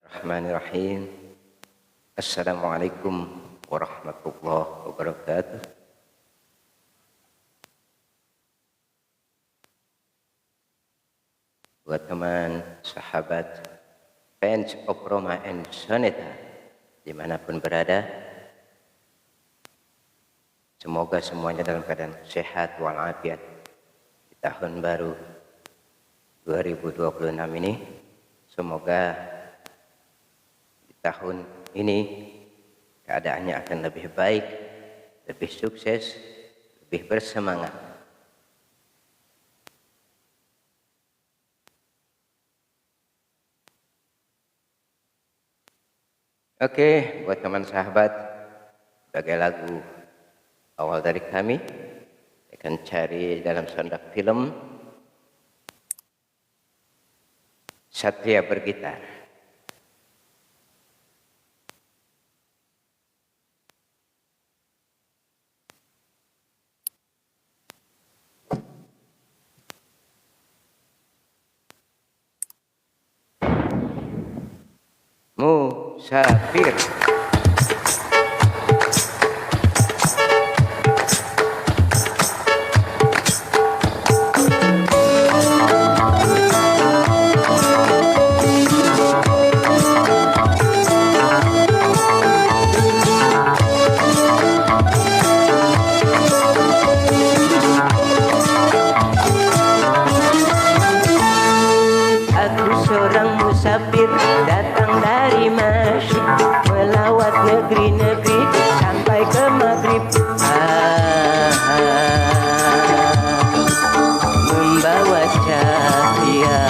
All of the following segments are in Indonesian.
Bismillahirrahmanirrahim. Assalamualaikum warahmatullahi wabarakatuh. Buat teman, sahabat, fans of Roma and Soneta dimanapun berada, semoga semuanya dalam keadaan sehat walafiat di tahun baru 2026 ini. Semoga tahun ini keadaannya akan lebih baik, lebih sukses, lebih bersemangat. Oke, buat teman sahabat, sebagai lagu awal dari kami akan cari dalam soundtrack film Satria Bergitar. Musafir. Aku seorang musafir datang dari Masyid, melawat negeri-negeri sampai ke Maghrib. Membawa cahaya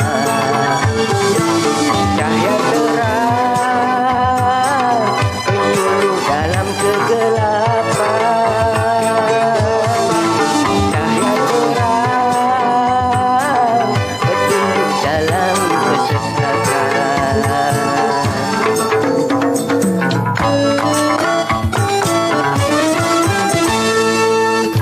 terang penyuluh dalam kegelapan. Cahaya terang petunjuk dalam kesesatan.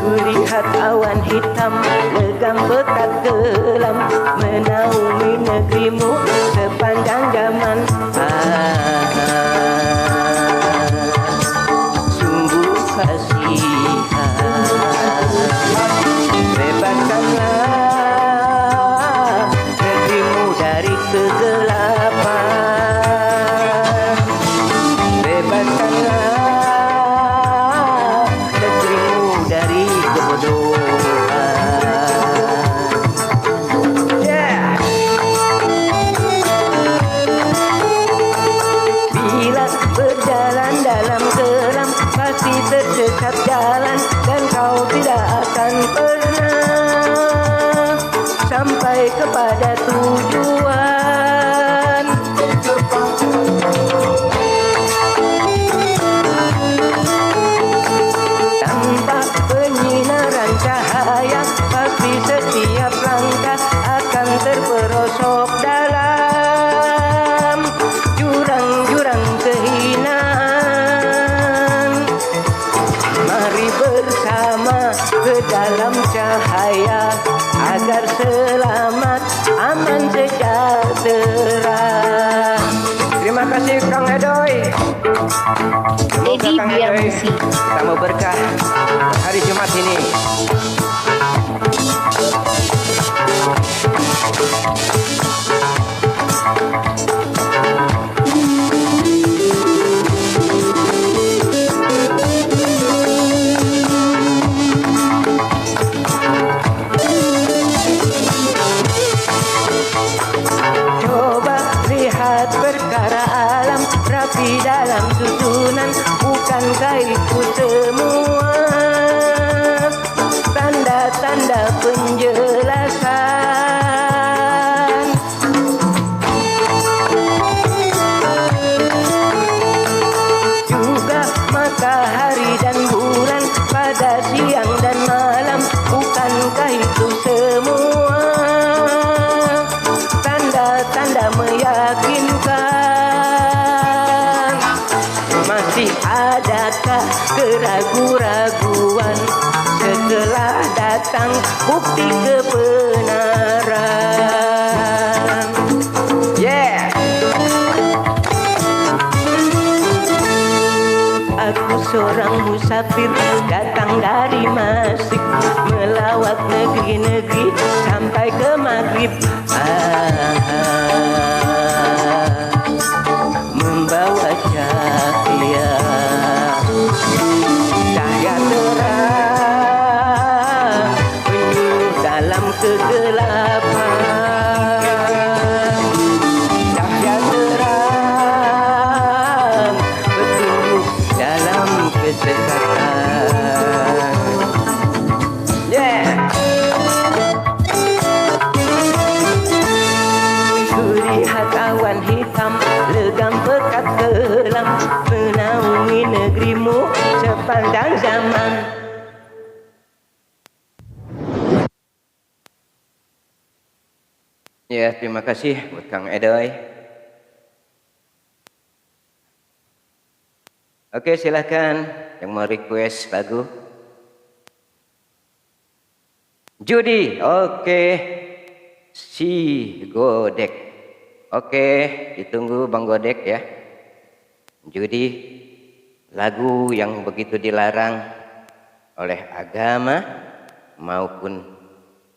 Kulihat awan hitam legam pekat kelam menaungi negerimu sepanjang zaman. Sungguh kasihan. Bebaskanlah negerimu dari kegelapan. Bebaskanlah negerimu dari kebodohan. Yeah. Bila berjalan dalam kelam pasti tersesat jalan dan kau tidak akan pernah sampai kepada tujuan. Tanpa penyinaran cahaya pasti setiap langkah akan terperosok dalam jurang-jurang kehinaan. Mari bersama ke dalam cahaya agar selamat, aman, sejahtera. Terima kasih Kang Edoy. Semoga Kang Edoy tambah berkah hari Jumat ini. Coba lihat perkara alam rapi dalam susunan, bukankah itu semua tanda-tanda penjelasan? Juga matahari dan bulan pada siang dan malam, bukankah itu semua tanda-tanda meyakinkan? Masih adakah keraguan-raguan setelah datang bukti kebenaran? Yeah. seorang musafir datang dari Masjid, melawat negeri-negeri sampai ke Maghrib. Membawa cahaya terang menyuruh dalam kegelapan. Cahaya terang petunjuk dalam kesesatan. Yeah. Kulihat awan hitam legam pekat kelam menaungi negerimu sepanjang zaman. Ya, terima kasih buat Kang Edoy. Oke, silakan yang mau request lagu. Judi, oke. Si Godek. Oke, ditunggu Bang Godek ya. Judi, lagu yang begitu dilarang oleh agama maupun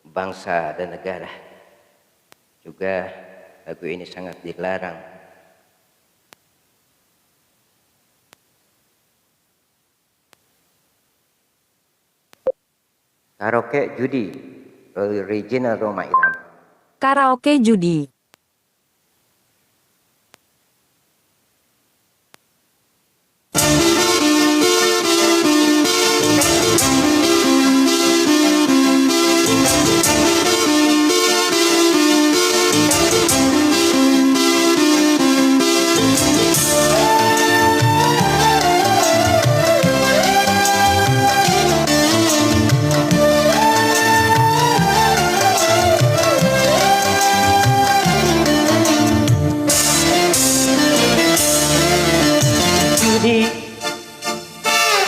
bangsa dan negara. Juga lagu ini sangat dilarang. Karaoke judi, original Roma Irama. Karaoke judi.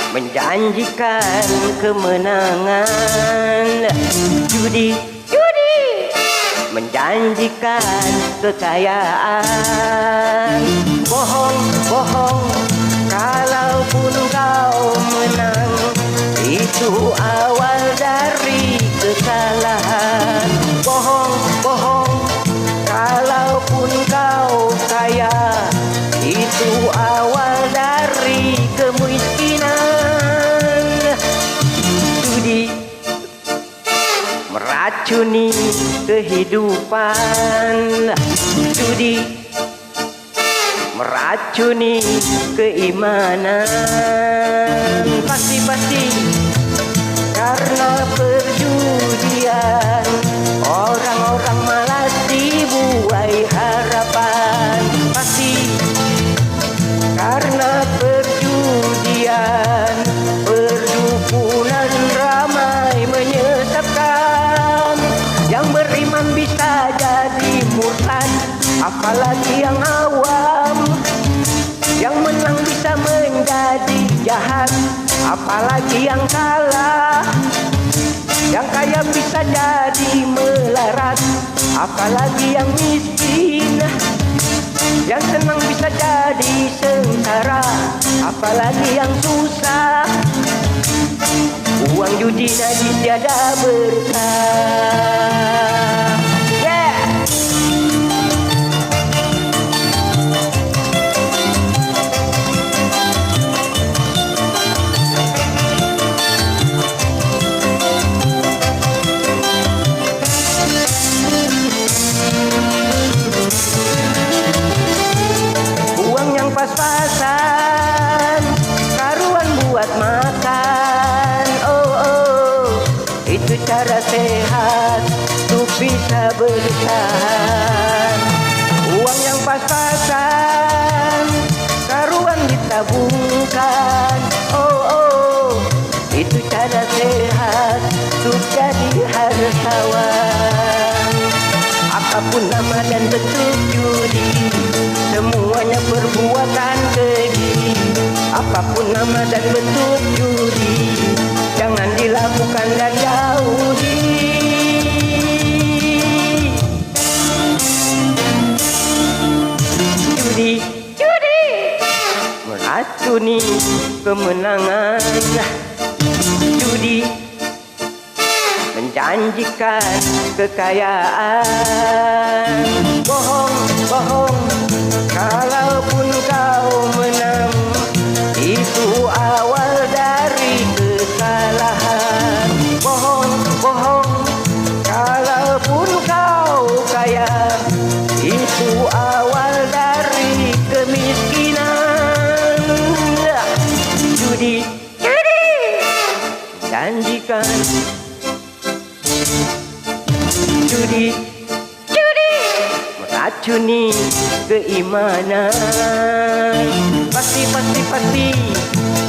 Menjanjikan kemenangan. Judi menjanjikan kekayaan. Bohong, kalaupun kau menang, itu awal dari kesalahan. Bohong, kalaupun kau kaya, itu awal dari kemiskinan. Judi meracuni kehidupan. Judi meracuni keimanan. Pasti karena perjudian orang-orang malas dibuai harapan. Pasti karena perjudian perdukunan ramai menyesatkan. Yang beriman bisa jadi murtad, apalagi yang awam. Yang menang bisa menjadi jahat, apalagi yang kalah. Yang kaya bisa jadi melarat, apalagi yang miskin. Yang senang bisa jadi sengsara, apalagi yang susah. Uang judi najis tiada berkah. Yeah. Uang yang pas-pasan, karuan buat makan. Itu cara sehat untuk bisa bertahan. Uang yang pas-pasan, karuan ditabungkan. Itu cara sehat untuk jadi hartawan. Apapun nama dan bentuk judi, semuanya perbuatan keji. Apapun nama dan bentuk judi, jangan dilakukan dan jauhi. Judi meracuni kemenangan. Judi menjanjikan kekayaan. Bohong, bohong, kalaupun kau menang, itu awal dari kesalahan. Bohong, bohong, kalaupun kau kaya, itu awal dari kemiskinan. Judi, judi, janjikan. Judi, judi, meracuni keimanan. Pasti, pasti, pasti,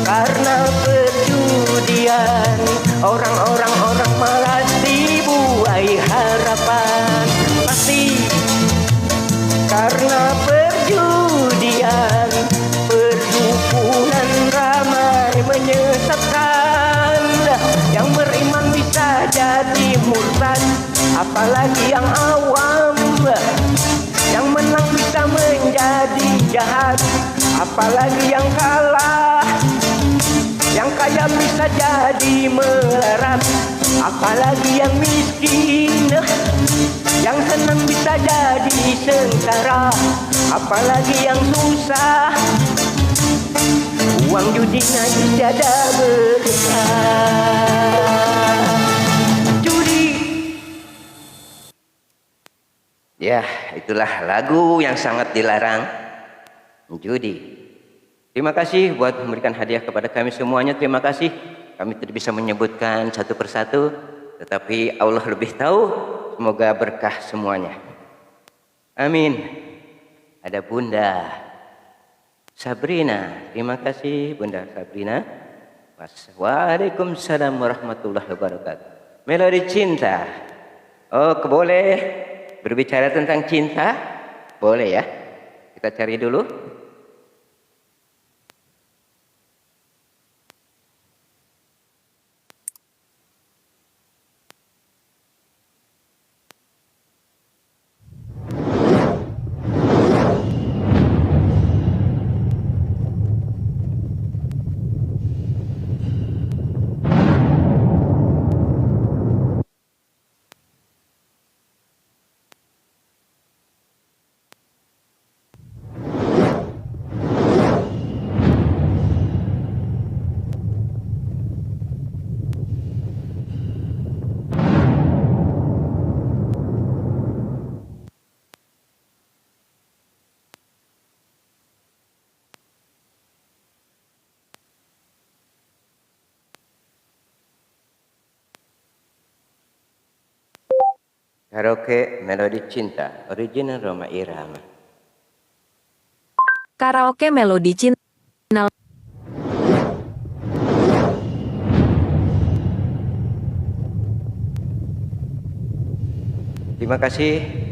karena perjudian, orang malas dibuai harapan. Pasti, karena perjudian, perdukunan ramai menyesatkan. Yang beriman bisa jadi murtad, apalagi yang awam. Yang menang bisa menjadi jahat, apalagi yang kalah. Yang kaya bisa jadi melarat, apalagi yang miskin. Yang senang bisa jadi sengsara, apalagi yang susah. Uang judinya tiada berkah. Judi. Ya, itulah lagu yang sangat dilarang, judi. Terima kasih buat memberikan hadiah kepada kami semuanya. Terima kasih. Kami tidak bisa menyebutkan satu persatu, tetapi Allah lebih tahu. Semoga berkah semuanya. Amin. Ada Bunda Sabrina. Terima kasih Bunda Sabrina. Waalaikumsalam warahmatullahi wabarakatuh. Melodi cinta. Oh, boleh berbicara tentang cinta? Boleh ya. Kita cari dulu. Karaoke Melodi Cinta, original Rhoma Irama. Karaoke Melodi Cinta. Terima kasih.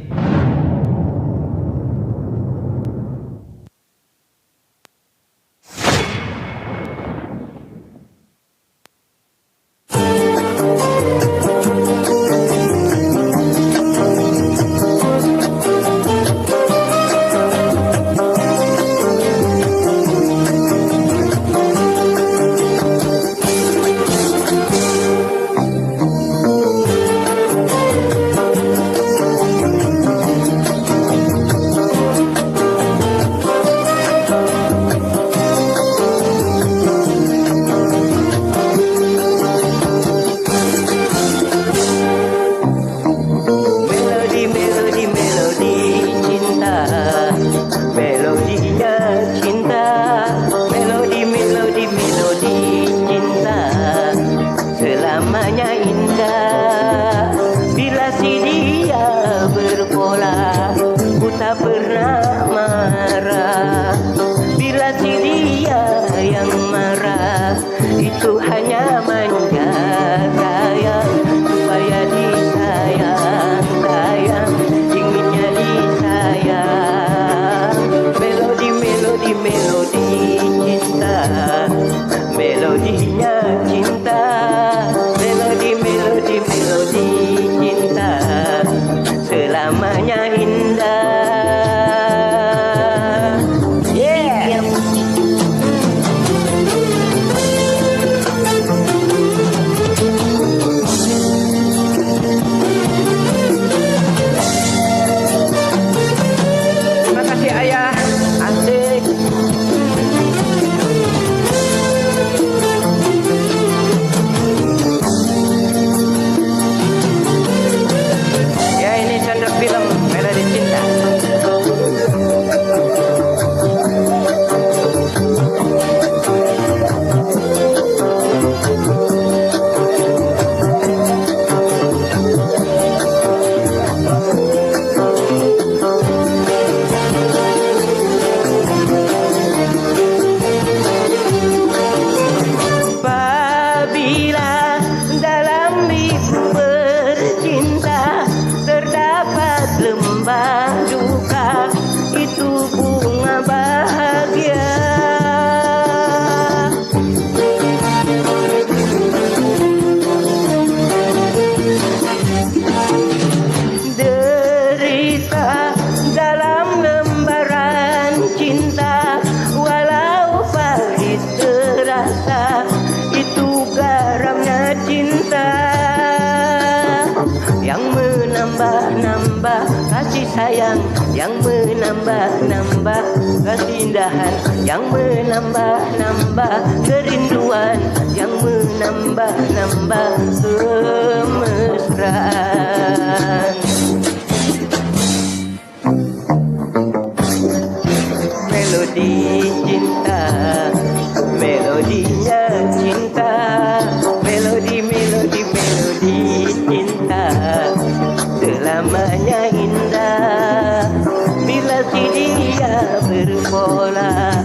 menambah-nambah keindahan yang menambah-nambah kerinduan yang menambah-nambah kemesraan. Melodi cinta, melodinya cinta, melodi cinta selamanya indah. Bila si dia berbola,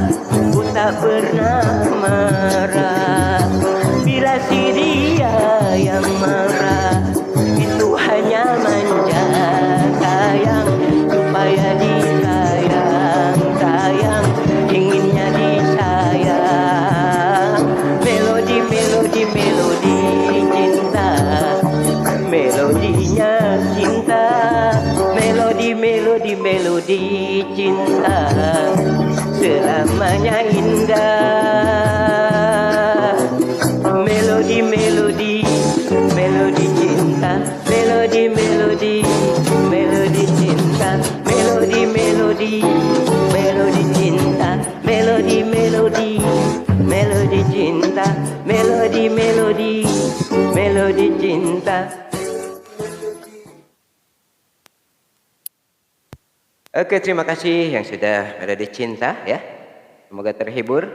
ku tak pernah marah. Bila si dia yang marah, itu hanya manja sayang supaya disayang, sayang inginnya disayang. Melodi cinta, melodinya cinta, melodi cinta selamanya indah. Melodi cinta, melodi cinta, melodi cinta, melodi cinta, melodi cinta. Oke, terima kasih yang sudah melodi cinta ya. Semoga terhibur.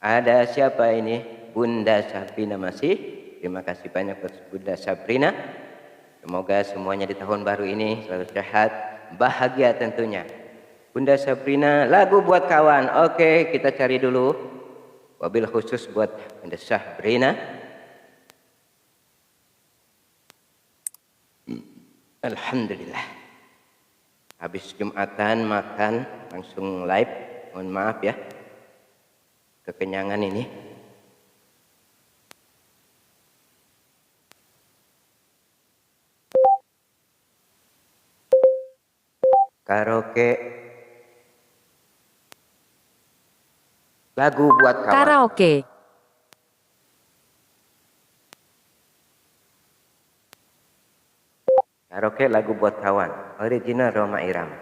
Ada siapa ini? Bunda Sabrina masih. Terima kasih banyak buat Bunda Sabrina. Semoga semuanya di tahun baru ini selalu sehat, bahagia tentunya. Bunda Sabrina, lagu buat kawan. Oke, kita cari dulu. Wabil khusus buat Bunda Sabrina. Alhamdulillah. Habis Jumatan makan langsung live. Mohon maaf ya. Kekenyangan ini. Karaoke. Lagu buat kawan. Karaoke. Karaoke lagu buat kawan. Original Rhoma Irama.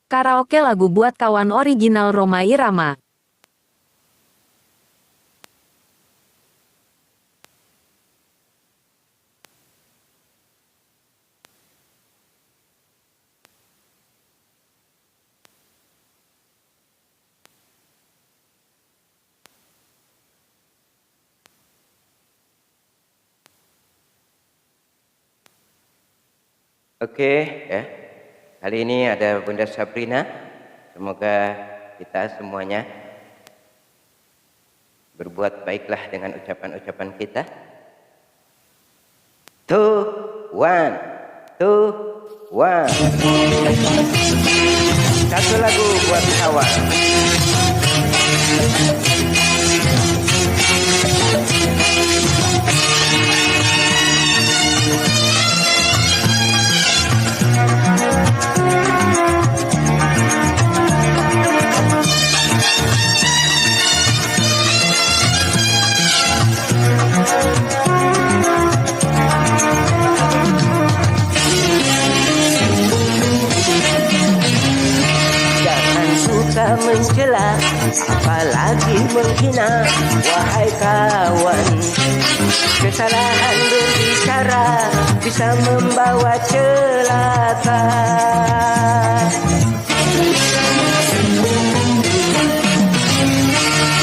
Karaoke lagu buat kawan original Rhoma Irama. Oke, ya. Kali ini ada Bunda Sabrina. Semoga kita semuanya berbuat baiklah dengan ucapan-ucapan kita. 2, 1, 2, 1. Satu lagu buat kawan. Mencela, apalagi menghina, wahai kawan. Kesalahan berbicara bisa membawa celaka.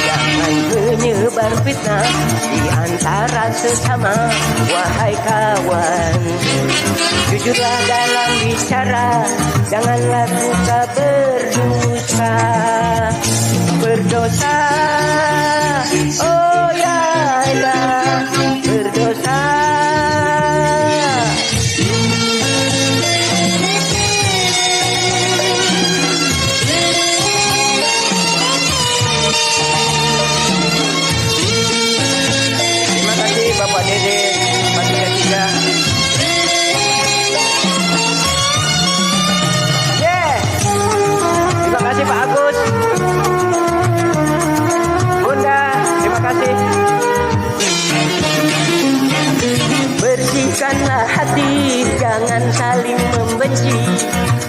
Jangan menyebar fitnah di antara sesama, wahai kawan. Jujurlah dalam bicara, janganlah suka berdosa. Berdosa, oh ya ya, berdosa. Terima kasih Bapak Dede, Pak Tiga. Terima kasih Pak Agus. Bunda, terima kasih. saling membenci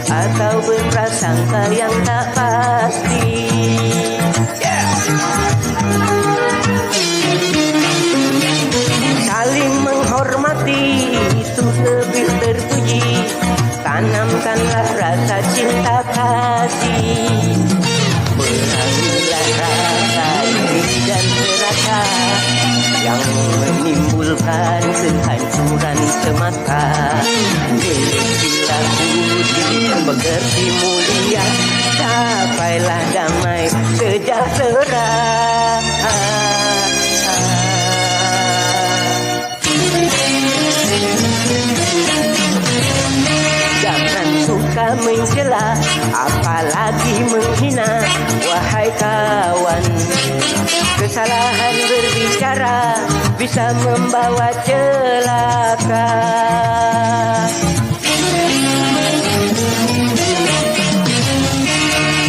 atau berprasangka yang tak pasti. Saling menghormati itu lebih terpuji. Tanamkanlah rasa cinta kasih. Perangilah rasa iri dan seraka yang menimbulkan kehancuran semata. Milikilah budi, mengerti mulia, capailah damai sejahtera. Jangan suka mencela, apalagi menghina, wahai kawan. Kesalahan berbicara bisa membawa celaka.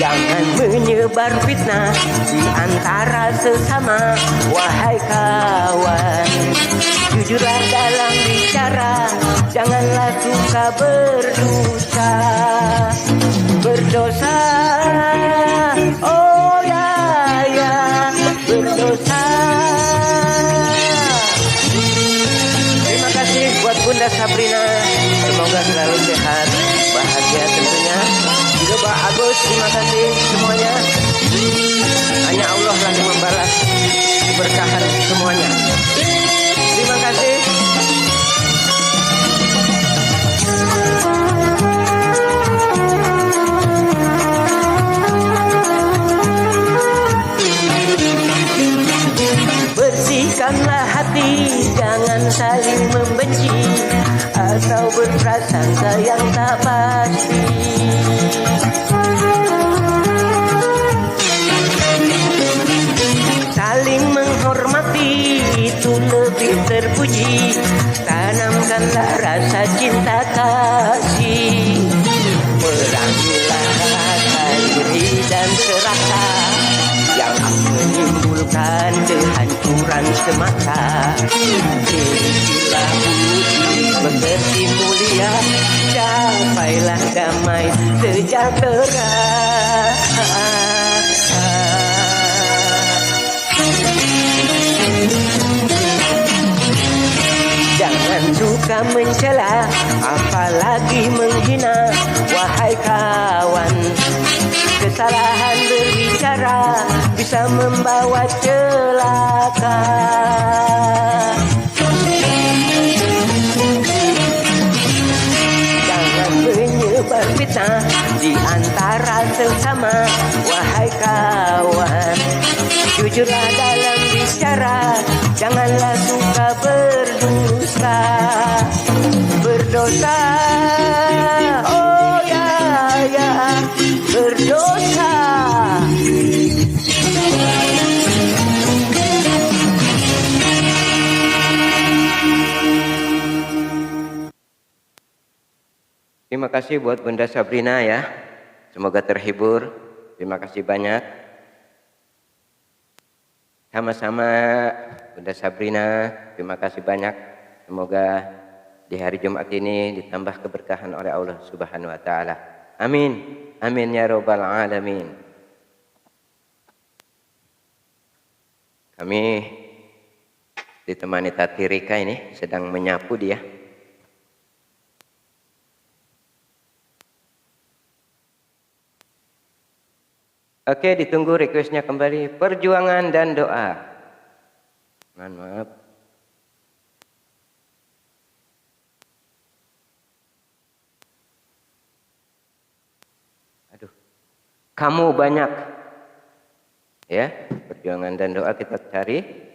Jangan menyebar fitnah di antara sesama, wahai kawan. Jujurlah dalam bicara, janganlah suka berdosa. Berdosa, oh ya ya, berdosa. Terima kasih buat Bunda Sabrina, semoga selalu sehat, bahagia tentunya. Juga Pak Agus, terima kasih semuanya. Hanya Allah lah yang membalas keberkahan semuanya. Terima kasih. Bersihkanlah hati, jangan saling membenci atau berprasangka yang tak pasti. Saling menghormati itu lebih terpuji. Tanamkanlah rasa cinta kasih. Perangilah rasa iri dan seraka yang menimbulkan kehancuran semata. Milikilah budi, mengerti mulia, capailah damai sejahtera. Jangan suka mencela, apalagi menghina, wahai kawan. Kesalahan berbicara bisa membawa celaka. Jangan menyebar fitnah di antara sesama, wahai kawan. Jujurlah dalam bicara, janganlah suka berdosa. Berdosa, oh ya ya, berdosa. Terima kasih buat Bunda Sabrina ya. Semoga terhibur. Terima kasih banyak. Sama-sama Bunda Sabrina, terima kasih banyak. Semoga di hari Jumat ini ditambah keberkahan oleh Allah Subhanahu wa taala. Amin. Amin ya rabbal alamin. Kami ditemani Tati Rika ini sedang menyapu dia. Oke, ditunggu requestnya kembali. Perjuangan dan doa. Mohon maaf. Aduh. Kamu banyak. Ya, perjuangan dan doa kita cari.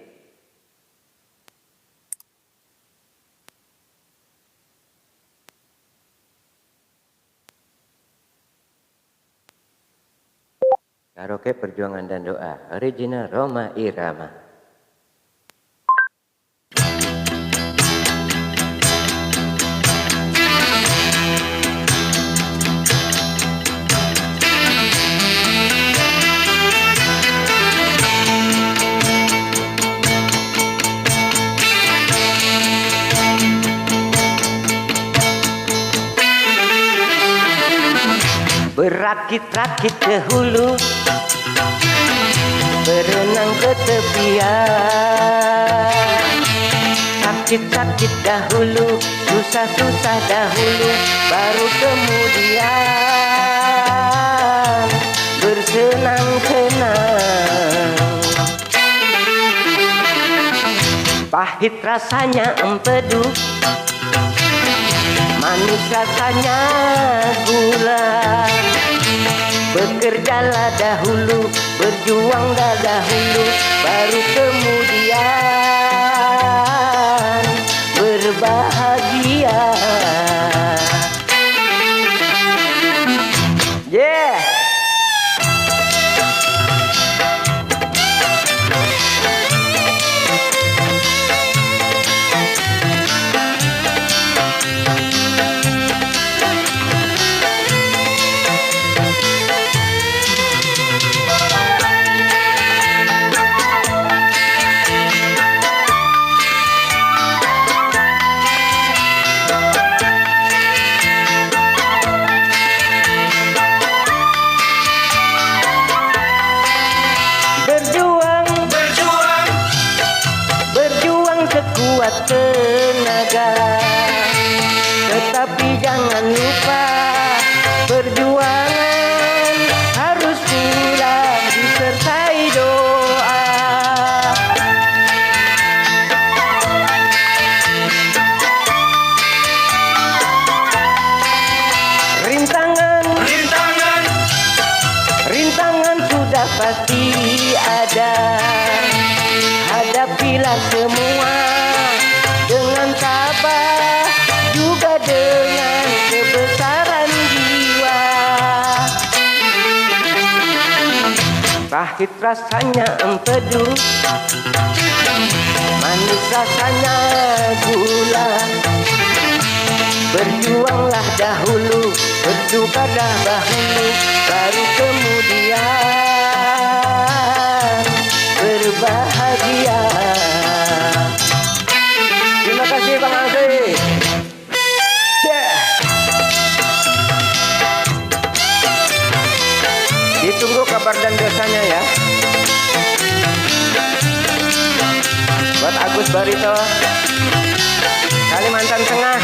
Karaoke perjuangan dan doa, original Rhoma Irama. Berakit-rakit ke hulu, berenang ke tepian. Sakit-sakit dahulu, susah-susah dahulu, baru kemudian bersenang-senang. Pahit rasanya empedu, manis rasanya gula. Bekerjalah dahulu, berjuanglah dahulu, baru kemudian berbahagia. Yeah. Sekuat tenaga, tetapi jangan lupa perjuangan harus pula disertai doa. Rintangan sudah pasti ada. Hadapilah semua dengan sabar, juga dengan kebesaran jiwa. Pahit rasanya empedu, manis rasanya gula. Berjuanglah dahulu, berjugalah dahulu, baru kemudian berbahagia. Terima kasih Bang Aldi. Ditunggu kabar dan dosanya ya. Buat Agus Barito, Kalimantan Tengah.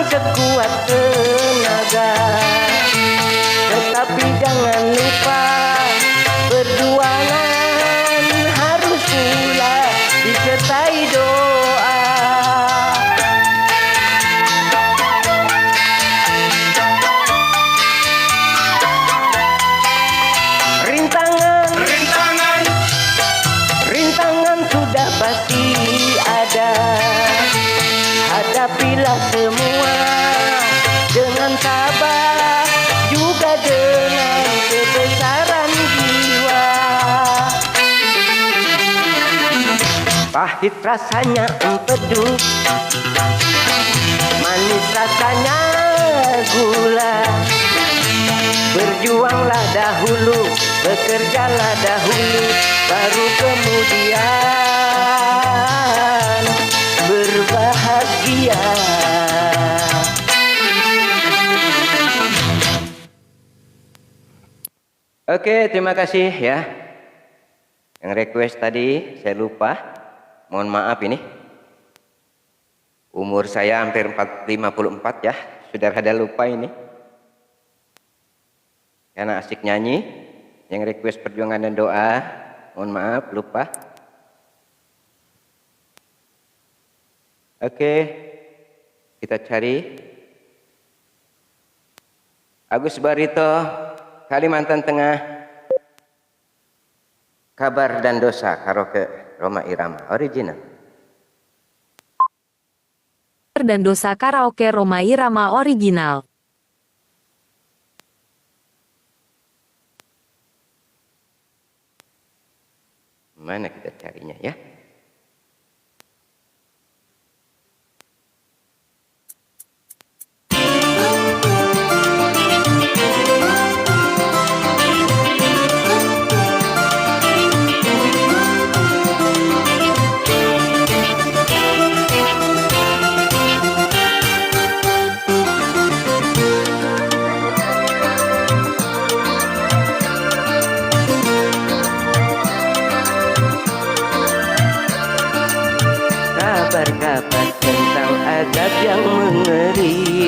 Sekuat tenaga, tetapi jangan lupa perjuangan harus pula disertai doa. Rintangan sudah pasti ada. Hadapilah semua dengan sabar, juga dengan kebesaran jiwa. Pahit rasanya empedu, manis rasanya gula. Berjuanglah dahulu, bekerjalah dahulu, baru kemudian berbahagia. Oke, terima kasih ya. Yang request tadi saya lupa. Mohon maaf ini. Umur saya hampir 54 ya. Sudah ada lupa ini. Karena asik nyanyi. Yang request perjuangan dan doa. Mohon maaf, lupa. Oke, kita cari Agus Barito, Kalimantan Tengah. Kabar dan Dosa, karaoke Rhoma Irama original. Kabar dan Dosa karaoke Rhoma Irama original. Mana kita carinya ya?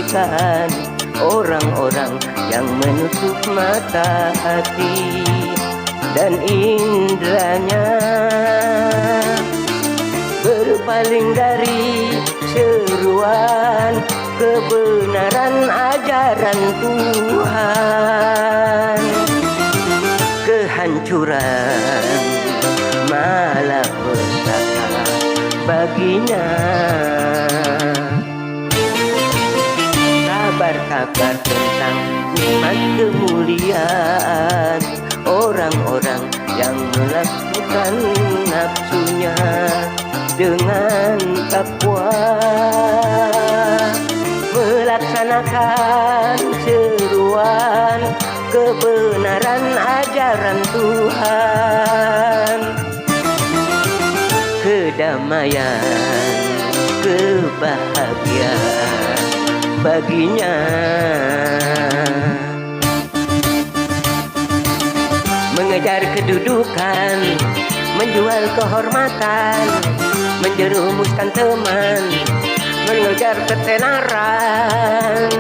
bukan orang-orang yang menutup mata hati dan indranya, berpaling dari seruan kebenaran ajaran Tuhan. Kehancuran malah petaka baginya. Kabar-kabar tentang nikmat kemuliaan orang-orang yang melakukan nafsunya dengan takwa, melaksanakan seruan kebenaran ajaran Tuhan. Kedamaian, kebahagiaan baginya. Mengejar kedudukan, menjual kehormatan, menjerumuskan teman, mengejar ketenaran.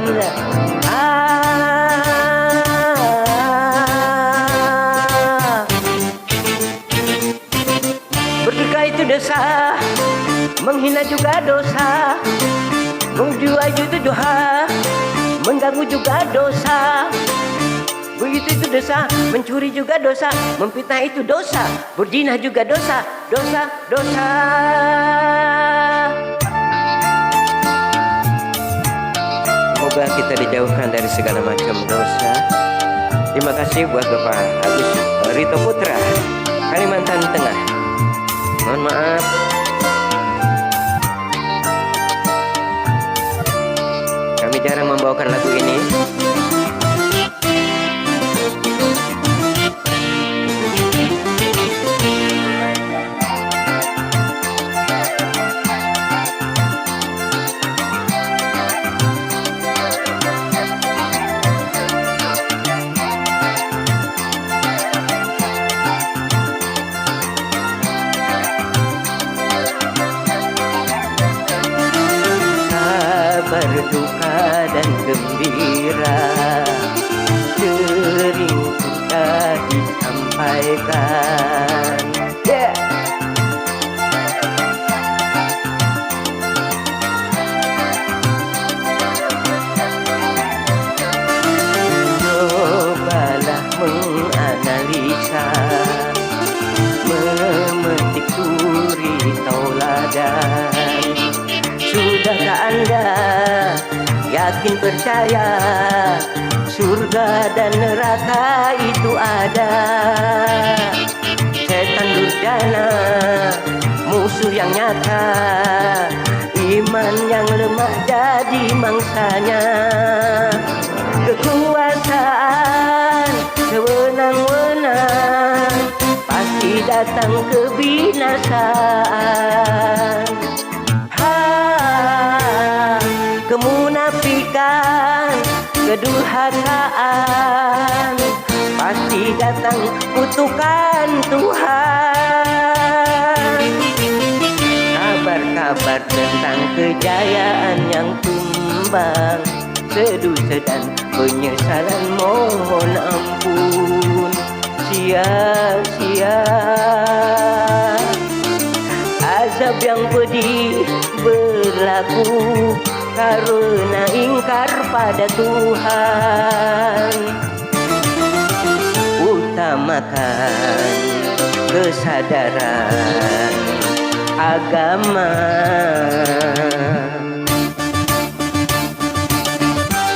Berduka itu dosa, menghina juga dosa, menjual itu dosa, mengganggu juga dosa. Begitu itu dosa, mencuri juga dosa, memfitnah itu dosa, berzina juga dosa, dosa. Semoga kita dijauhkan dari segala macam dosa. Terima kasih buat Bapak Agus Rito Putra, Kalimantan Tengah. Mohon maaf. Kami jarang membawakan lagu ini. Berduka dan gembira sering sudah disampaikan. Cobalah menganalisa, memetik suri tauladan. Sudahkah Anda yakin percaya surga dan neraka itu ada? Setan durjana, musuh yang nyata, iman yang lemah jadi mangsanya. Kekuasaan sewenang-wenang pasti datang kebinasaan. Kemunafikan, kedurhakaan, pasti datang kutukan Tuhan. Kabar-kabar tentang kejayaan yang tumbang, sedusa dan penyesalan mohon ampun, sia-sia. Azab yang pedih berlaku karena ingkar pada Tuhan. Utamakan kesadaran agama.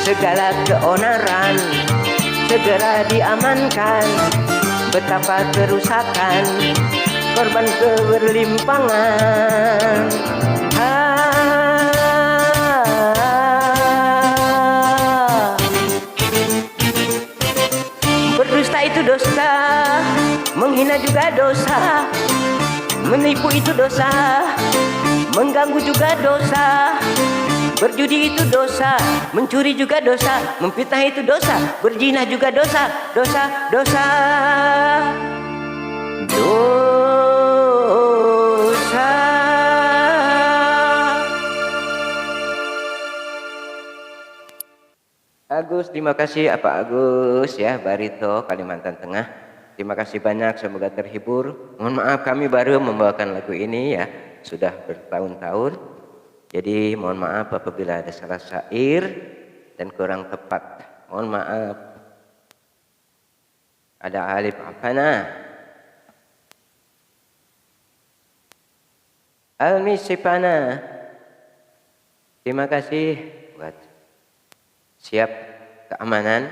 Segala keonaran segera diamankan. Betapa kerusakan, korban keberlimpangan. Berdusta itu dosa, menghina juga dosa, menipu itu dosa, mengganggu juga dosa, berjudi itu dosa, mencuri juga dosa, memfitnah itu dosa, berzina juga dosa, dosa. Agus, terima kasih Pak Agus ya, Barito, Kalimantan Tengah. Terima kasih banyak, semoga terhibur. Mohon maaf kami baru membawakan lagu ini ya, sudah bertahun-tahun. Jadi mohon maaf apabila ada salah syair dan kurang tepat. Mohon maaf. Ada alif afana. Almisipana. Terima kasih buat siap keamanan.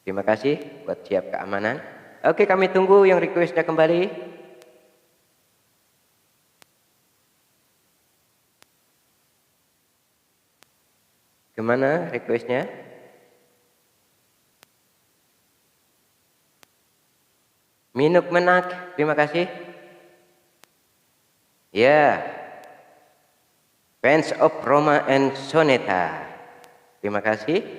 Terima kasih buat siap keamanan. Oke, kami tunggu yang requestnya kembali. Kemana requestnya? Minuk Menak, terima kasih. Ya, fans of Roma and Soneta, terima kasih.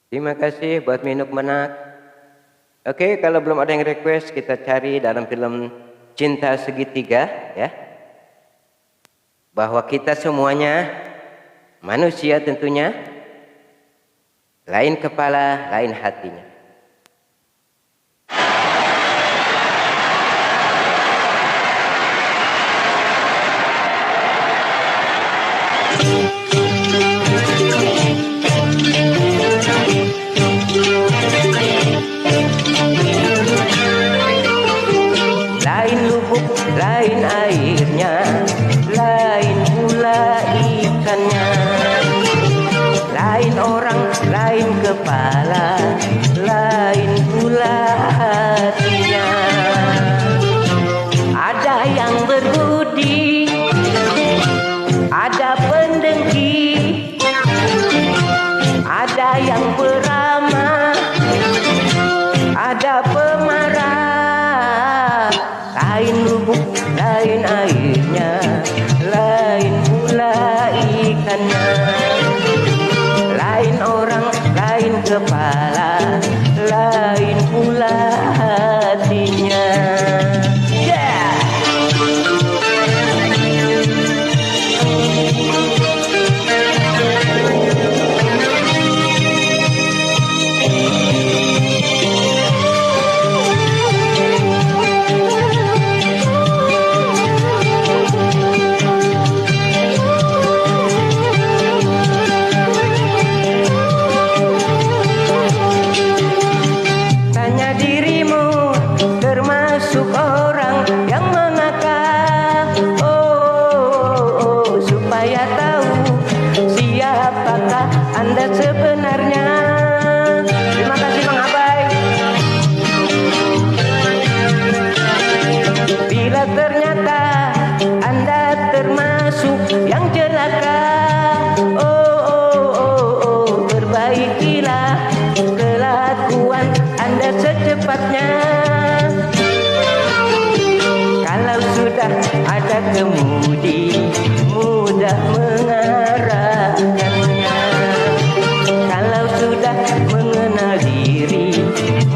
Terima kasih buat Minuk Menak. Oke, kalau belum ada yang request, kita cari dalam film Cinta Segitiga ya. Bahwa kita semuanya manusia tentunya, lain kepala, lain hatinya. Lain airnya, lain pula ikannya, lain orang, lain kepala, lain pula hatinya. Ada yang berbudi, ada pendengki, ada yang beramah, ada pemarah. Lain lubuk, lain airnya, lain pula ikannya, lain orang, lain kepala, lain pula hatinya. Yeah! Anda sebenarnya. Terima kasih Bang Abai. Bila ternyata Anda termasuk yang celaka, perbaikilah kelakuan Anda secepatnya. Kalau sudah ada kemudi, mudah mengarahkannya. Kalau sudah mengenal diri,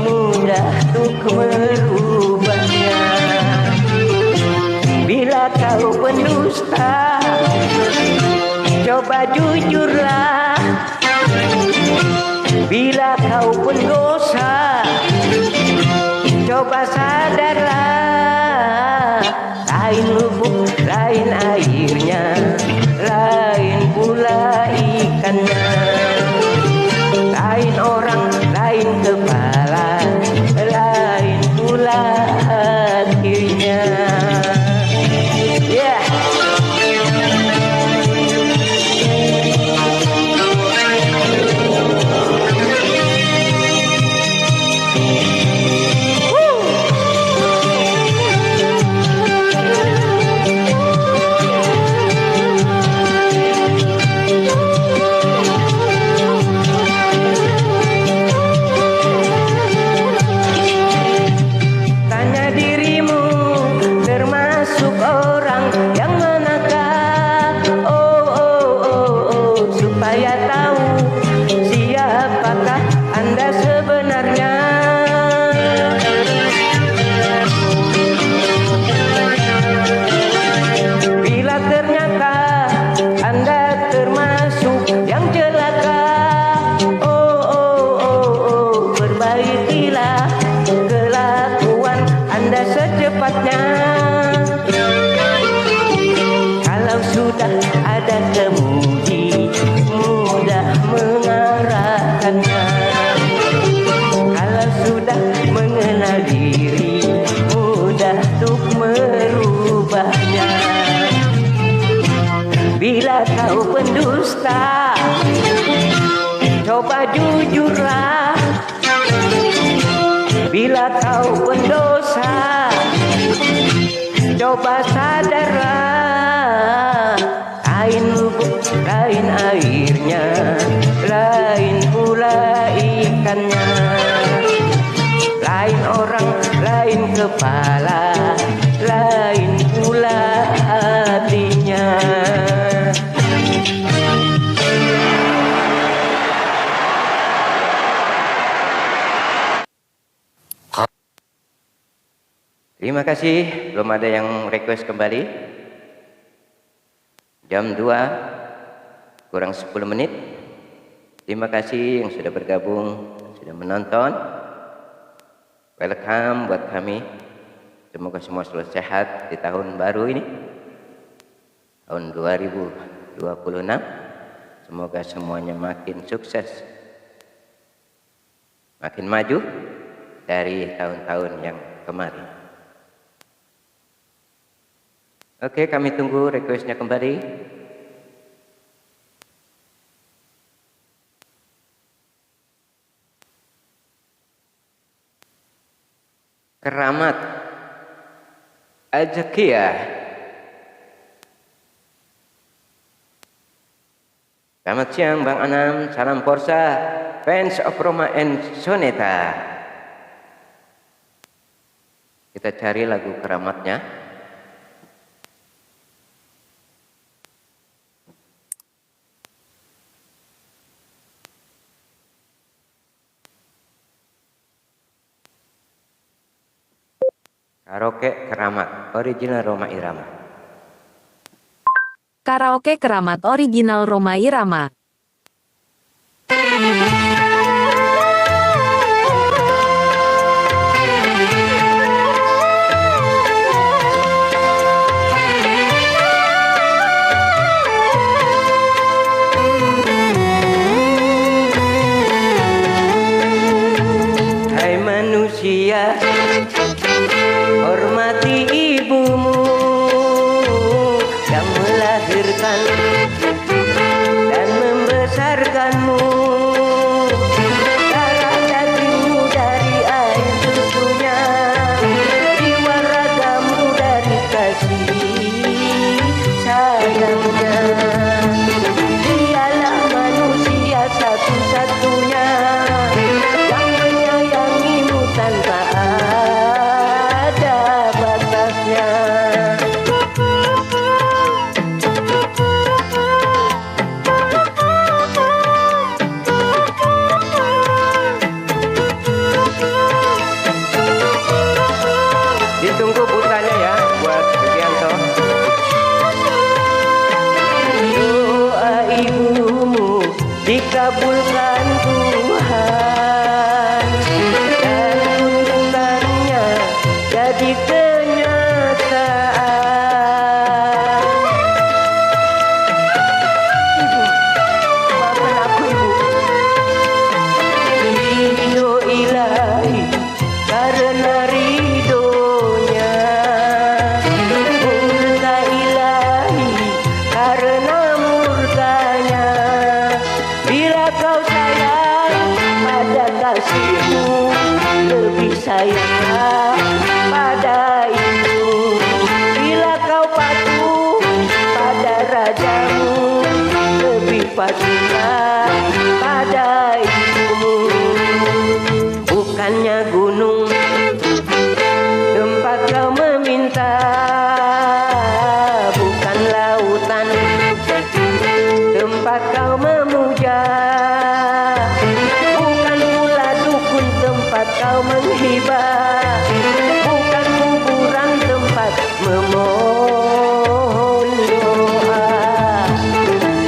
mudah untuk merubahnya. Bila kau pendusta, coba jujurlah. Bila kau pendosa, coba sadarlah. Lain lubuk, lain airnya, lain pula ikannya, lain orang, lain kepala, lain pula hatinya. Yeah. kau pendusta, coba jujurlah. Bila kau pendosa, coba sadarlah. Lain airnya, lain pula ikannya, lain orang, lain kepala, lain pula hatinya. Terima kasih, belum ada yang request kembali. Jam 2 kurang 10 menit. Terima kasih yang sudah bergabung, sudah menonton. Welcome buat kami. Semoga semua selalu sehat di tahun baru ini, tahun 2026. Semoga semuanya makin sukses, makin maju dari tahun-tahun yang kemarin. Oke, kami tunggu requestnya kembali. Keramat Ajakia. Selamat siang Bang Anam, salam Forza, fans of Roma and Soneta. Kita cari lagu keramatnya. Karaoke Keramat, original Roma Irama. Karaoke Keramat original Roma Irama. Hai manusia, hormati ibumu yang melahirkan dan membesarkanmu. Darah dagingmu dari air susunya, jiwa ragamu dari kasih sayangnya. Dialah manusia satu-satunya yang menyayangimu tanpa ada batasnya. Ditunggu putanya ya buat Sugianto. Doa ibumu dikabulkan Tuhan dan tuntutannya jadi kenyataan. Ibu, maafkan aku ibu. Ridho ilahi karena ridhonya, murka ilahi karena murkanya. Bila kau sayang pada kasihmu, lebih sayanglah pada ibu. Bila kau patuh pada rajamu, lebih patuhlah pada ibumu. Bukannya gunung tempat kau meminta, bukan lautan tempat kau memuja, bukan pula dukun tempat kau menghibah, bukan kuburan tempat memohon doa.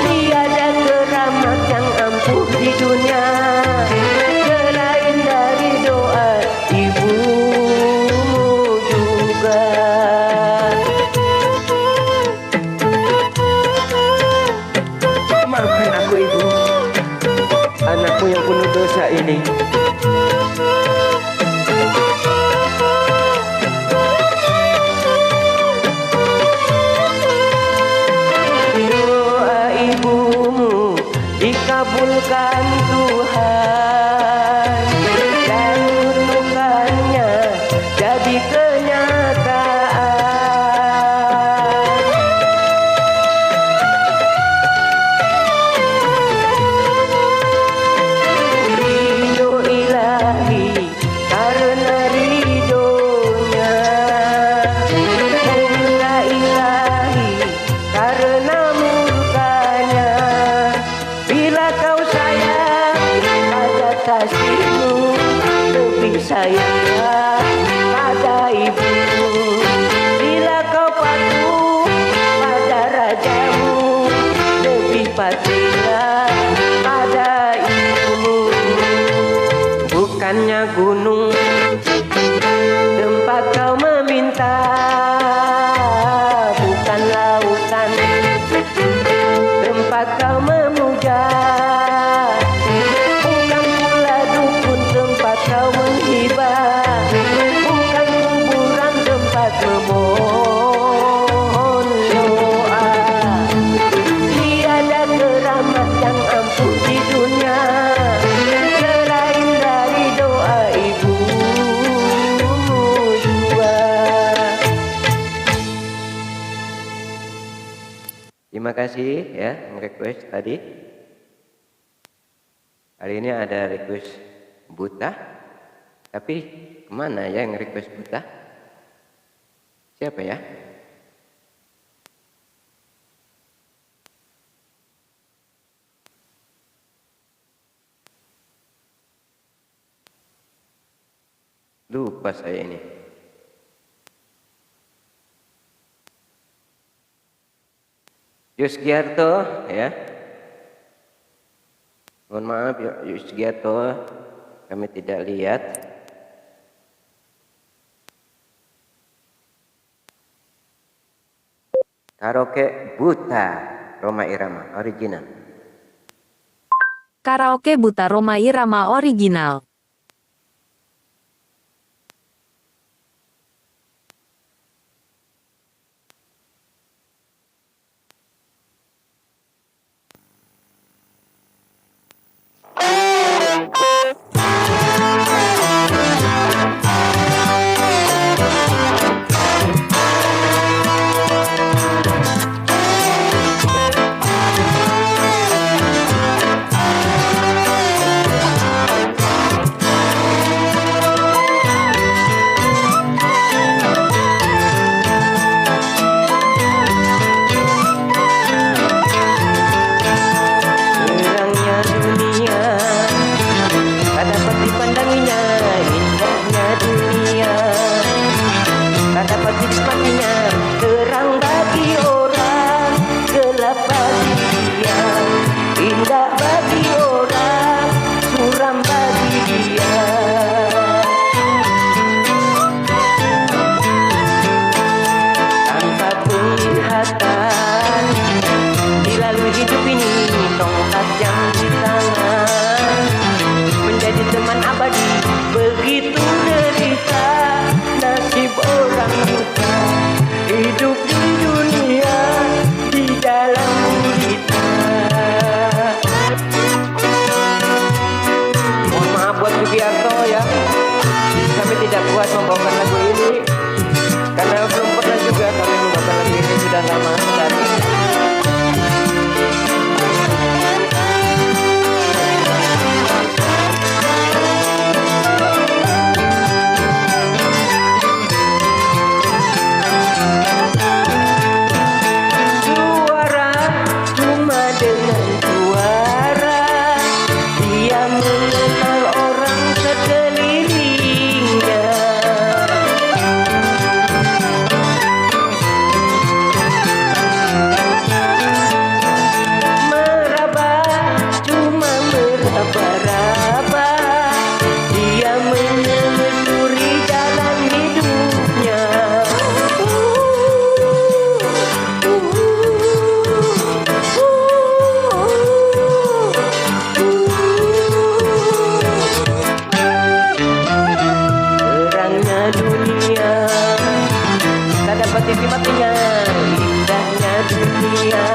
Tiada jadi kenyataan. Ridho ilahi karena ridhonya, murka ilahi karena murkanya. Bila kau sayang pada kasihmu, lebih sayanglah pada ibu. Bila kau patuh pada rajamu, lebih patuhlah pada ibumu. Bukannya gunung tempat kau meminta, bukan lautan tempat kau memuja, bukan pula dukun tempat kau menghibah, bukan kuburan tempat memohon doa. Tiada keramat yang ampuh di dunia selain dari doa ibumu jua. Terima kasih ya request tadi. Hari ini ada request buta, tapi kemana ya yang request buta? Siapa ya? Lupa saya ini. Yusgiarto ya. Mohon maaf Yusgiarto, kami tidak lihat. Karaoke buta Rhoma Irama original. Karaoke buta Rhoma Irama original. Terangnya dunia tak dapat dipandanginya, indahnya dunia tak dapat dinikmatinya. Terang bagi orang, gelap bagi dia, indah bagi orang, suram bagi dia. Tanpa penglihatan dilalui hidup ini, tongkat yang di tangan menjadi teman abadi. Begitu derita nasib orang buta, hidup di dunia di dalam gurita. Mohon maaf buat Sugiarto ya, kami tidak kuat membawakan lagu ini karena belum pernah juga kami membawakan lagu ini, sudah lama sekali. Suara cuma dengan suara dia mengenal orang sekelilingnya. Meraba cuma meraba-raba, dia menelusuri jalan hidupnya. Terangnya dunia tak dapat dinikmatinya, indahnya dunia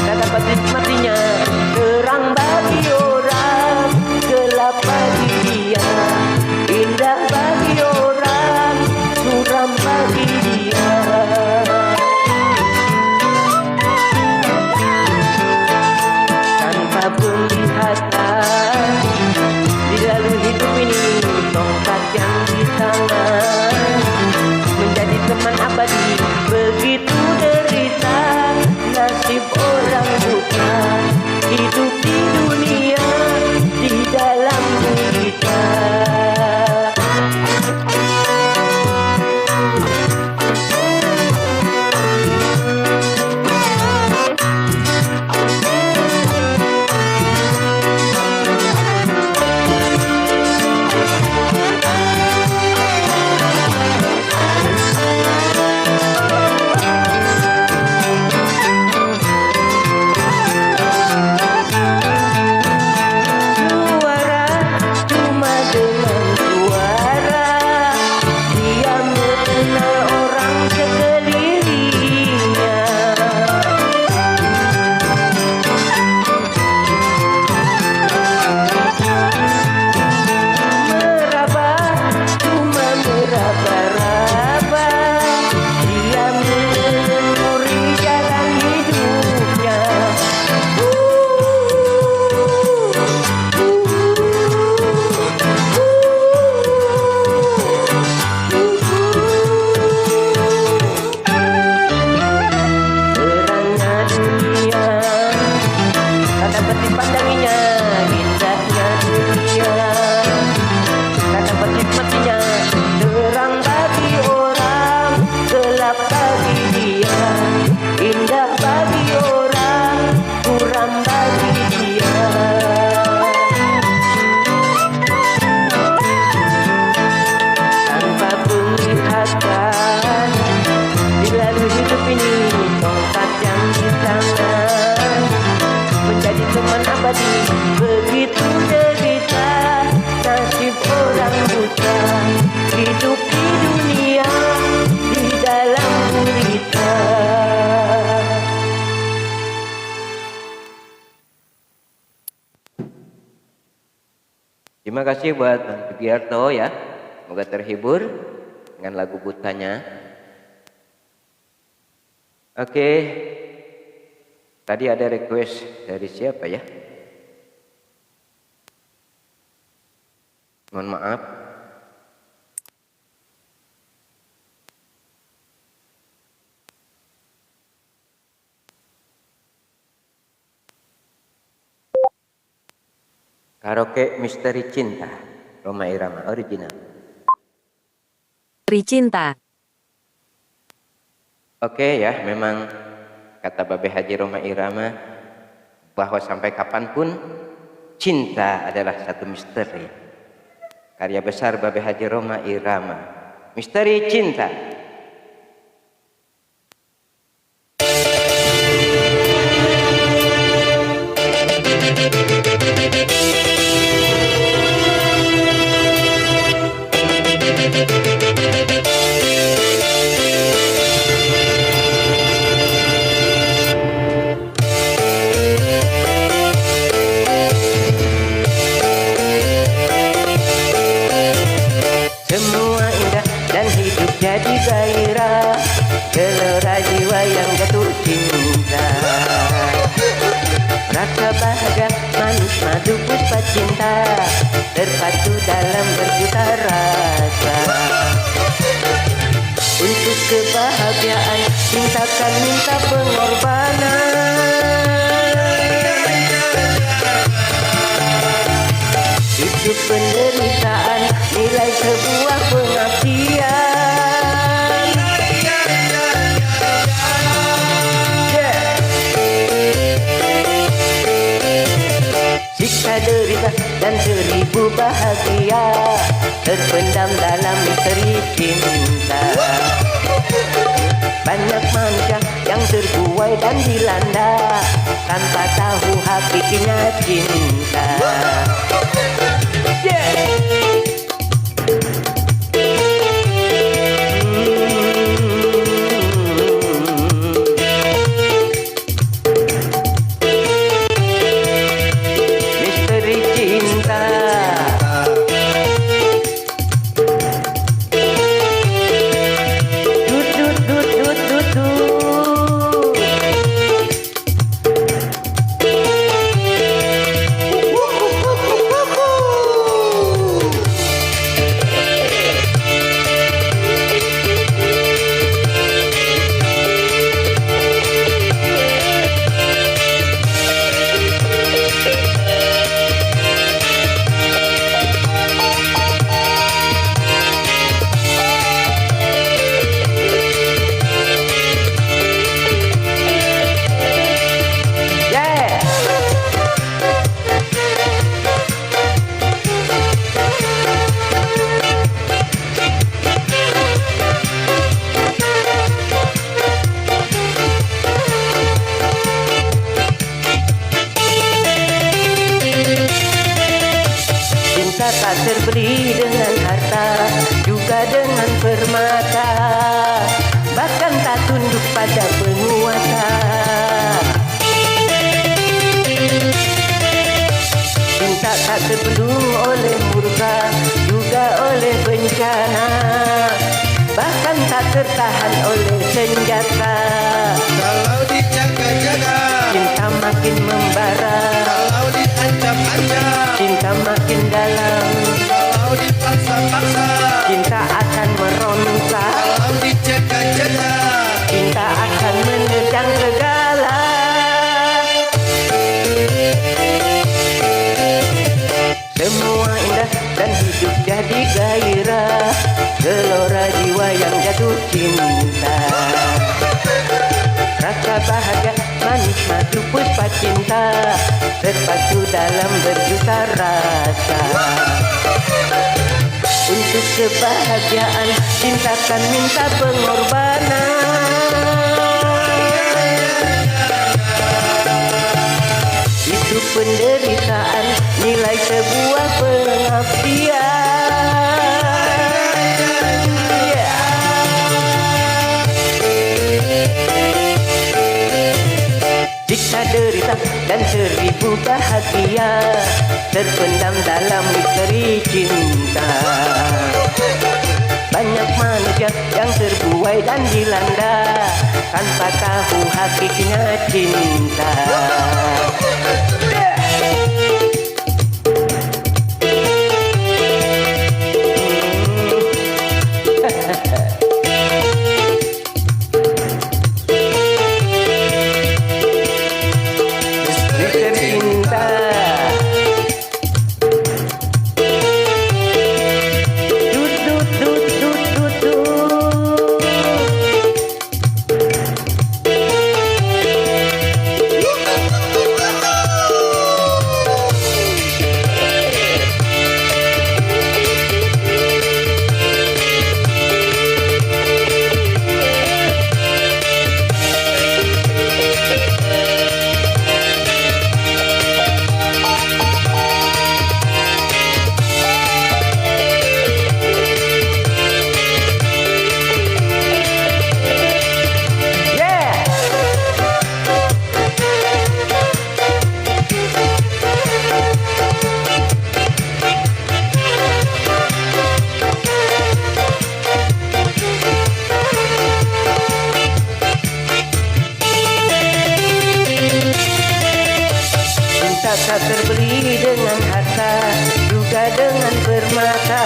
tak dapat dinikmatinya. Terang bagi orang, gelap bagi dia, indah bagi orang, tangan, menjadi teman abadi. Begitu derita nasib orang buta, hidup di dunia di dalam gurita. Begitu derita nasib orang buta, hidup di dunia di dalam gurita. Terima kasih buat Bang Sugiarto ya. Semoga terhibur dengan lagu Butanya. Oke. Tadi ada request dari siapa ya? Mohon maaf. Karaoke Misteri Cinta, Rhoma Irama original. Misteri Cinta. Oke ya, memang kata Babe Haji Rhoma Irama bahwa sampai kapanpun cinta adalah satu misteri. Karya besar Babe Haji Rhoma Irama, Misteri Cinta. Semua indah dan hidup jadi gairah, gelora jiwa yang jatuh cinta. Rasa bahagia manis madu puspa cinta, terpadu dalam berjuta rasa. Untuk kebahagiaan cintakan minta pengorbanan. Hidup penderitaan nilai sebuah pengabdian. Siksa derita dan seribu bahagia terpendam dalam misteri cinta. Banyak manusia yang terbuai dan dilanda tanpa tahu hakikinya cinta. Misteri cinta. Dut dut dut dut dut dut. permata, bahkan tak tunduk pada penguasa. Cinta tak terbendung oleh murka, juga oleh bencana, bahkan tak tertahan oleh senjata. Kalau dijaga-jaga, Cinta makin membara, kalau diancam-ancam, cinta makin dalam, kalau dipaksa-paksa, cinta akan meronta, kalau dijaga-jaga, cinta akan menerjang segala. Semua indah dan hidup jadi gairah, gelora jiwa yang jatuh cinta. Rasa bahagia manis madu puspa cinta, terpacu dalam berjuta rasa. Untuk kebahagiaan cinta kan minta pengorbanan. Itu penderitaan, nilai sebuah pengabdian. Jika derita dan seribu bahagia terpendam dalam misteri cinta, banyak manusia yang terbuai dan dilanda tanpa tahu hakikatnya cinta. Tak terbeli dengan harta, juga dengan permata,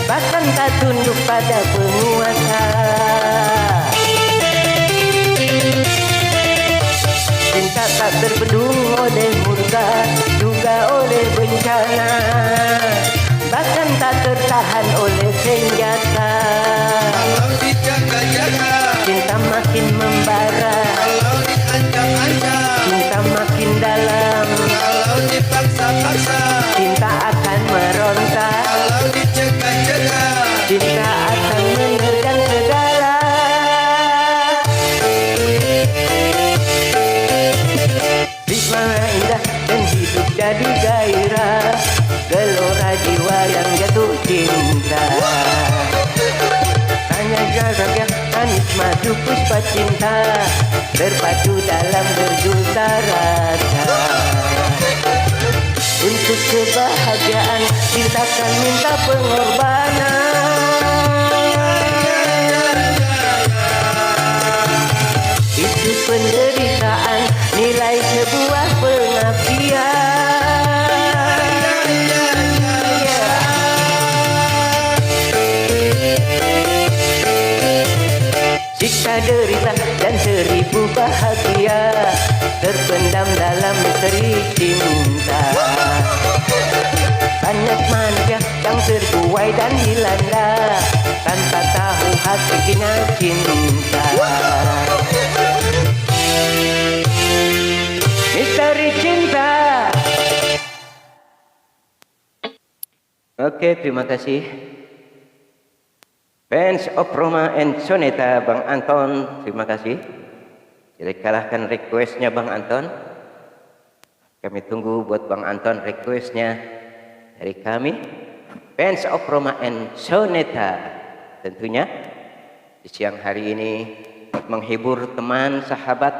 bahkan tak tunduk pada penguasa. Cinta tak terbendung oleh murka, juga oleh bencana, bahkan tak tertahan oleh senjata. kalau dijaga-jaga, Cinta makin membara, kalau diancam-ancam, cinta makin dalam, kalau dipaksa-paksa, cinta akan meronta, kalau dijaga-jaga, cinta akan menerjang segala. Di mana indah dan hidup jadi gairah, gelora jiwa yang jatuh cinta. Hanya jaga manis madu puspa cinta, terpacu dalam berjuta rasa. Untuk kebahagiaan cinta kan minta pengorbanan. Itu penderitaan, nilai sebuah pengabdian. Siksa derita dan seribu bahagia terpendam dalam misteri cinta. Banyak manusia yang terbuai dan dilanda tanpa tahu hakikatnya cinta. Misteri cinta. Oke, terima kasih. Fans of Roma and Soneta, Bang Anton, terima kasih. Jadi kalahkan requestnya Bang Anton. Kami tunggu buat Bang Anton requestnya dari kami. Fans of Roma and Soneta. tentunya di siang hari ini menghibur teman sahabat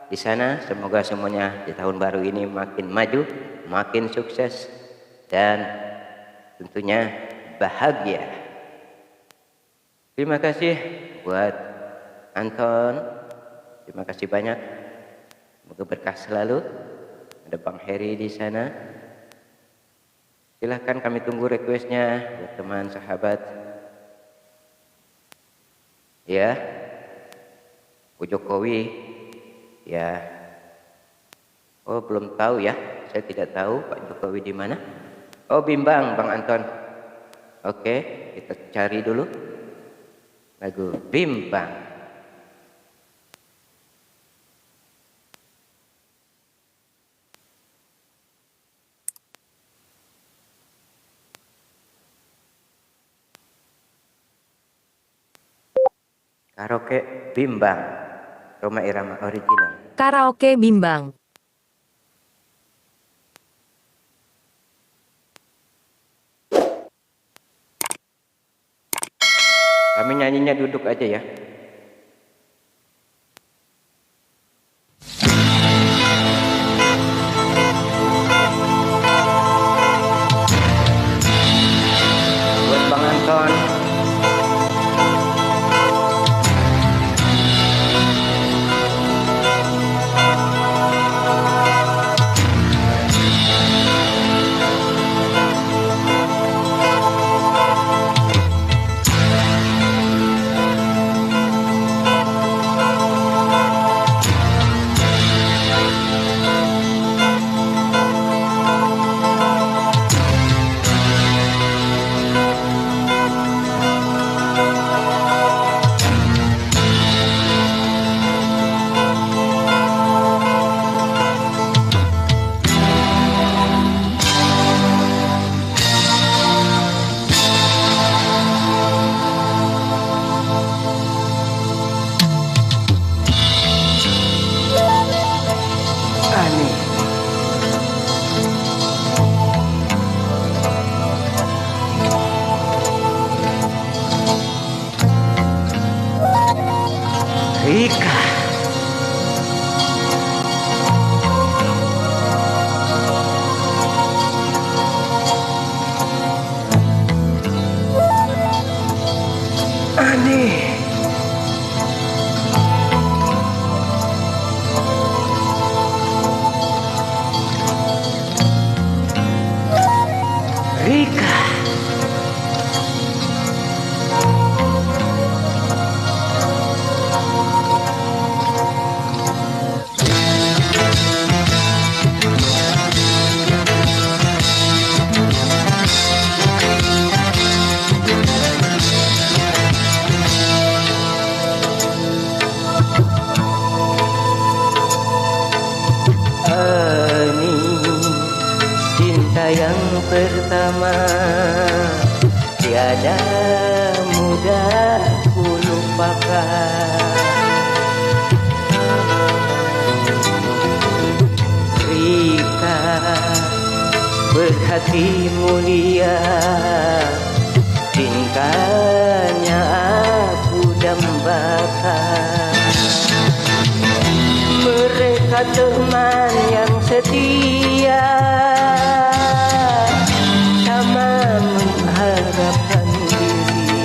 di sana. Semoga semuanya di tahun baru ini makin maju, makin sukses, dan tentunya bahagia. Terima kasih buat Anton, terima kasih banyak. Semoga berkah selalu. Ada Bang Heri di sana. Silahkan kami tunggu requestnya buat teman sahabat. Ya, Bu Jokowi. Ya. Oh, belum tahu ya. Saya tidak tahu Pak Jokowi di mana. Oh, bimbang Bang Anton. Oke, kita cari dulu lagu Bimbang. Karaoke Bimbang, Roma Irama original. Karaoke Bimbang. Kami nyanyinya duduk aja ya. Buat Bang Anton. Rika. Aneh. Rika. Cinta yang pertama tiada mudah ku lupakan. Rika berhati mulia, cintanya aku dambakan. Mereka teman yang setia, sama mengharapkan diriku.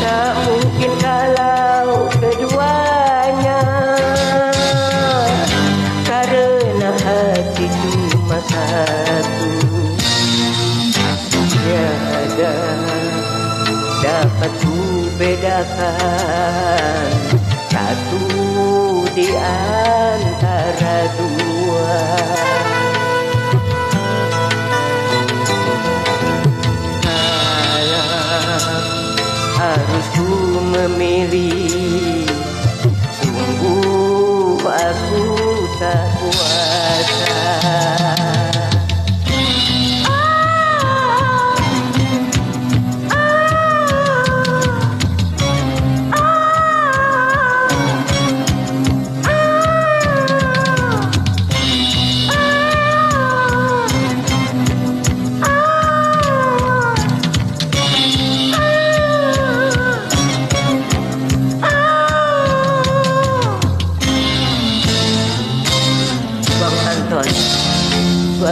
Tak mungkin kalau keduanya, karena hati cuma satu. Tiada dapat ku bedakan satu di antara dua. Harus ku memilih, sungguh aku tak kuasa.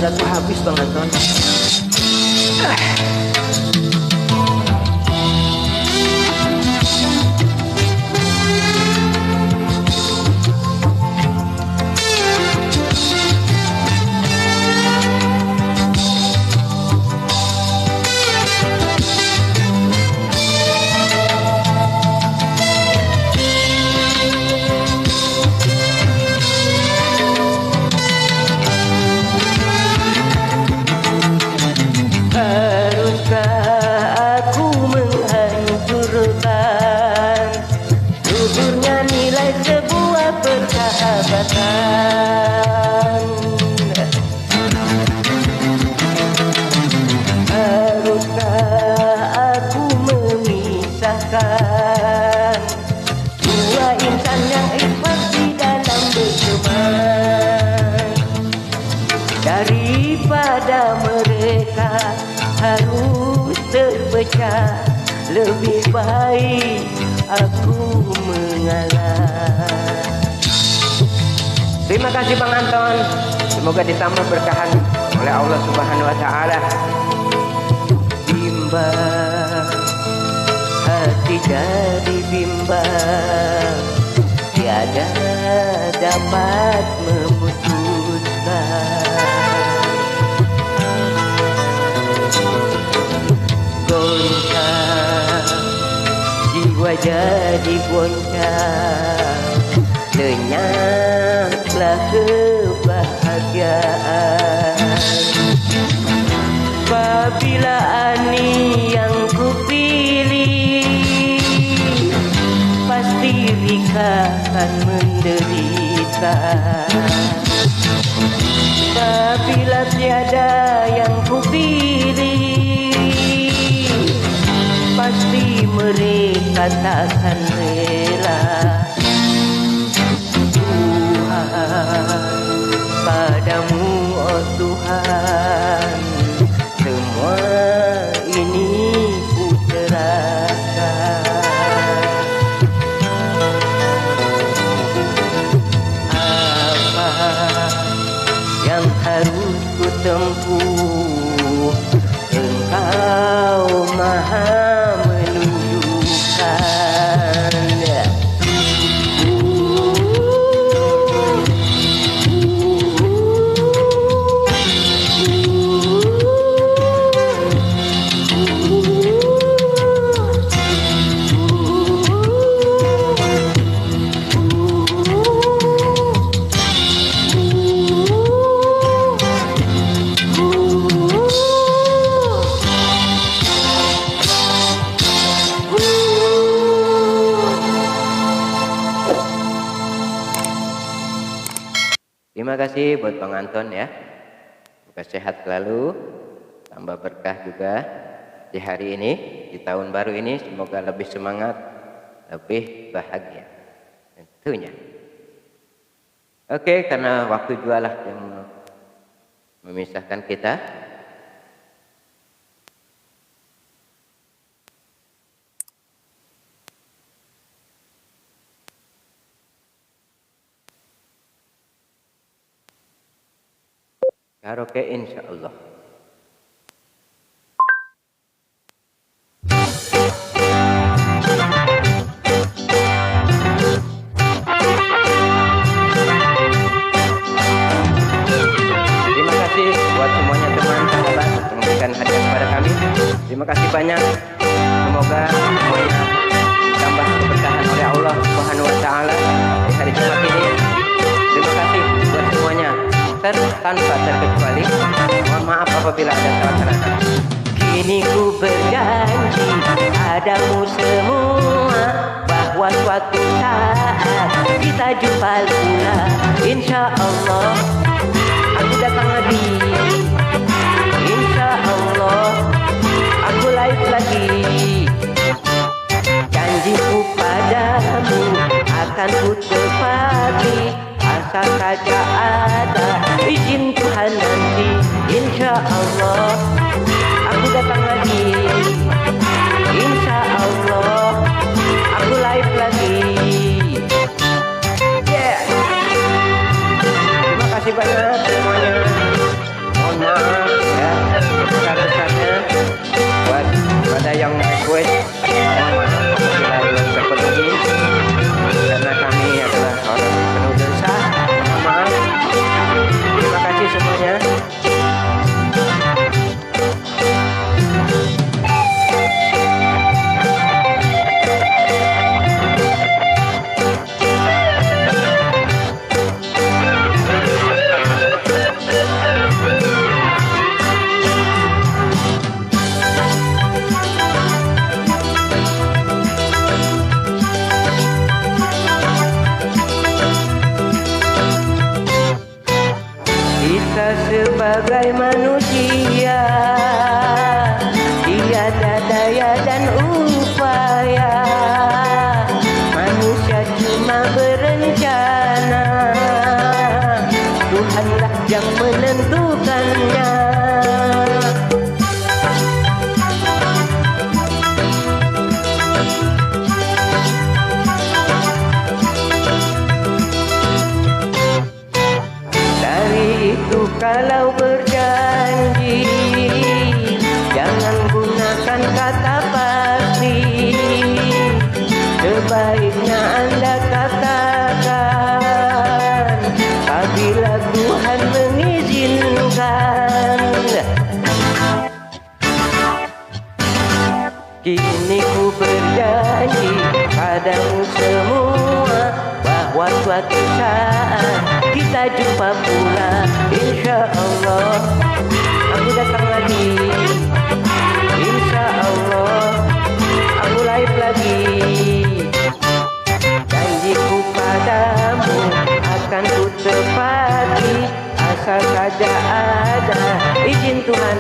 suaraku habis Bang Anton. Lebih baik aku mengalah. Terima kasih Bang Anton. Semoga ditambah berkahan oleh Allah Subhanahu wa taala. Bimbang, hati jadi bimbang, tiada dapat memutuskan. Goncang, jiwa jadi goncang, lenyaplah kebahagiaan. Apabila ani yang kupilih, pasti Rika akan menderita. Apabila tiada yang kupilih, pasti mereka takkan rela. Tuhan, padamu oh Tuhan, semua ini ku serahkan. Apa yang harus ku tempuh, Engkau Maha menunjukkan. Terima kasih buat Bang Anton ya. Semoga sehat selalu, tambah berkah juga di hari ini, di tahun baru ini. Semoga lebih semangat, lebih bahagia tentunya. Oke, karena waktu jualah yang memisahkan kita. Karaoke insya Allah. Terima kasih buat semuanya teman sahabat yang memberikan hadiah kepada kami. Terima kasih banyak. Semoga semuanya tambah keberkahan oleh Allah Subhanahu wa taala di hari Jumat ini. Terima kasih buat semuanya. Tanpa terkecuali, mohon maaf apabila ada salah kata. Kini ku berjanji padamu semua, bahwa suatu saat kita jumpa pula. Insya Allah aku datang lagi. Insya Allah aku live lagi. Janjiku padamu akan ku tepati, asal saja ada izin Tuhan nanti. Insya Allah aku datang lagi. Insya Allah aku live lagi. Yeah. Terima kasih banyak semuanya. Mohon ada yang request, mohon maaf apabila belum terpenuhi, karena kami adalah orang penuh dosa. Mohon maaf. Terima kasih semuanya. Kita sebagai manusia tiada daya dan upaya, manusia cuma berencana, Tuhanlah yang menentukannya. Kalau berjanji, jangan gunakan kata pasti. Sebaiknya Anda katakan apabila Tuhan mengizinkan. Kini ku berjanji padamu semua bahwa suatu saat kita jumpa pula, insya Allah. Aku datang lagi, insya Allah. Aku live lagi. Janjiku padamu akan ku tepati, asal saja ada izin Tuhan.